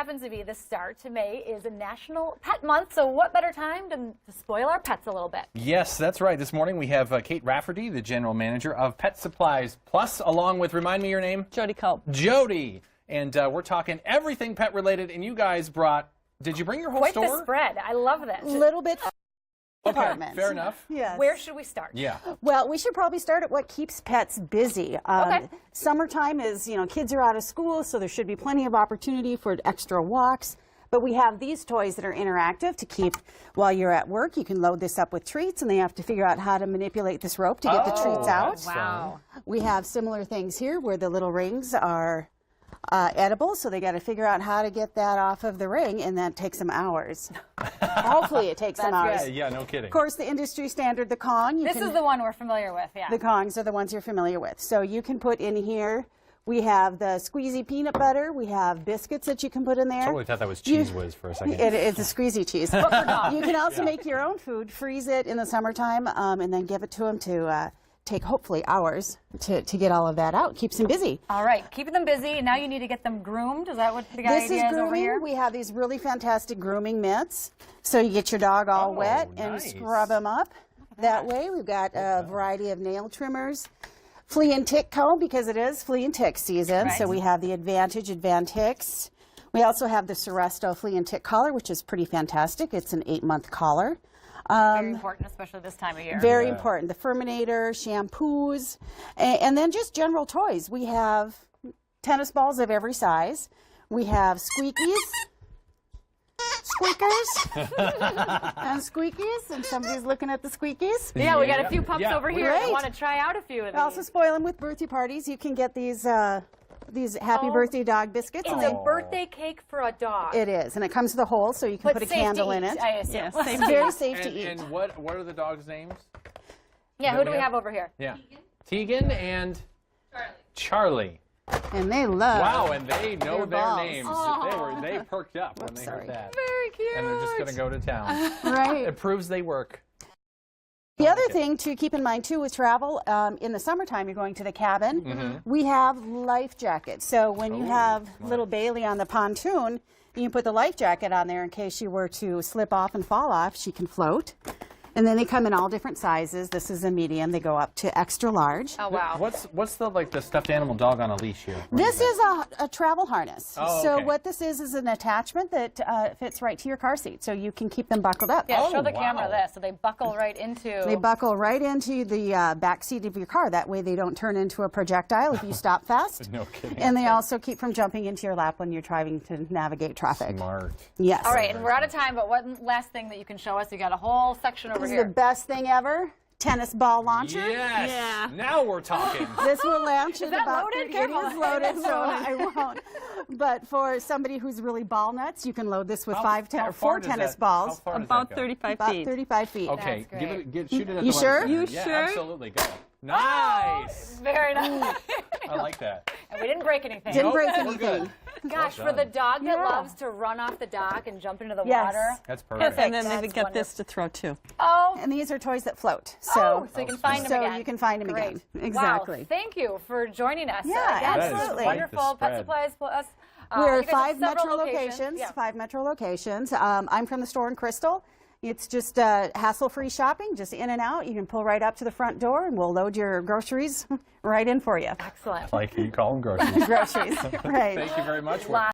happens to be the start to May is a National Pet Month, so what better time to spoil our pets a little bit? Yes, that's right. This morning we have Kate Rafferty, the General Manager of Pet Supplies Plus, along with, remind me your name? Jody Culp. Jody. And we're talking everything pet related, and you guys brought, did you bring your whole Quite store? the spread. I love this. A little bit. Okay, fair enough. Yes. Where should we start? Yeah. Well, we should probably start at what keeps pets busy. Okay. Summertime is, kids are out of school, so there should be plenty of opportunity for extra walks. But we have these toys that are interactive to keep while you're at work. You can load this up with treats, and they have to figure out how to manipulate this rope to get the treats out. Wow. We have similar things here where the little rings are edible, so they got to figure out how to get that off of the ring, and that takes them hours. Hopefully it takes them hours. Yeah, no kidding. Of course, the industry standard, the Kong. This is the one we're familiar with, yeah. The Kongs are the ones you're familiar with. So you can put in here, we have the squeezy peanut butter, we have biscuits that you can put in there. I totally thought that was Cheese Whiz for a second. It's a squeezy cheese. You can also make your own food, freeze it in the summertime, and then give it to them to take hopefully hours to get all of that out. Keeps them busy. All right, keeping them busy. Now you need to get them groomed. Is that what the idea is over here? We have these really fantastic grooming mitts. So you get your dog all wet and scrub them up. That way, we've got a variety of nail trimmers. Flea and tick comb, because it is flea and tick season. Right. So we have the Advantix. We also have the Seresto flea and tick collar, which is pretty fantastic. It's an 8-month collar. Very important, especially this time of year. Very important. The Furminator, shampoos, and then just general toys. We have tennis balls of every size. We have squeakies, squeakers, and squeakies. And somebody's looking at the squeakies. Yeah, we got a few pups over here that Great. want to try out a few of We these. also spoil them with birthday parties. You can get these happy birthday dog biscuits. It's a birthday cake for a dog. It is, and it comes with a hole, so you can But put a safe candle to in eat, it. I assume. Yes, It's very safe to eat. And what are the dogs' names? Yeah, who do we have over here? Yeah. Tegan and Charlie. And they love. Wow, and they know their balls. names. They perked up when they heard that. Very cute. And they're just going to go to town. Right. It proves they work. The other thing to keep in mind, too, with travel, in the summertime, you're going to the cabin. We have life jackets. So when you have little Bailey on the pontoon, you can put the life jacket on there in case she were to slip off and fall off. She can float. And then they come in all different sizes. This is a medium. They go up to extra large. Oh, wow. What's the stuffed animal dog on a leash here? This is a travel harness. Oh, so okay. what this is an attachment that fits right to your car seat. So you can keep them buckled up. Yeah, show the wow. camera this. So they buckle right into... They buckle right into the back seat of your car. That way they don't turn into a projectile if you stop fast. No kidding. And they also keep from jumping into your lap when you're trying to navigate traffic. Smart. Yes. All right, and we're out of time, but one last thing that you can show us. You got a whole section over This is here. the best thing ever. Tennis ball launcher. Yes. Yeah. Now we're talking. This will launch in that about loaded? 30 Careful. It is loaded, so I won't. But for somebody who's really ball nuts, you can load this with How 4 tennis balls. How far does About that go? 35 About feet. 35 feet. Okay, That's great. shoot it at You the sure? left. You Yeah, sure? absolutely. Go. Nice. Very nice. I like that. And we didn't break anything. Didn't Nope, break we're anything. good. Gosh, Well for the done. dog that Yeah. loves to run off the dock and jump into the Yes. water. That's perfect. And then they That's would get this to throw too. Oh, And these are toys that float. so you can find them so again. you can find them Great. again. Exactly. Wow, thank you for joining us. Yeah, Again, this is absolutely. wonderful. Quite the Pet spread. Supplies Plus. We're you guys have 5 several metro locations. Yeah. 5 metro locations. I'm from the store in Crystal. It's just hassle-free shopping, just in and out. You can pull right up to the front door, and we'll load your groceries right in for you. Excellent. Like you call them groceries. Groceries, right. Thank you very much.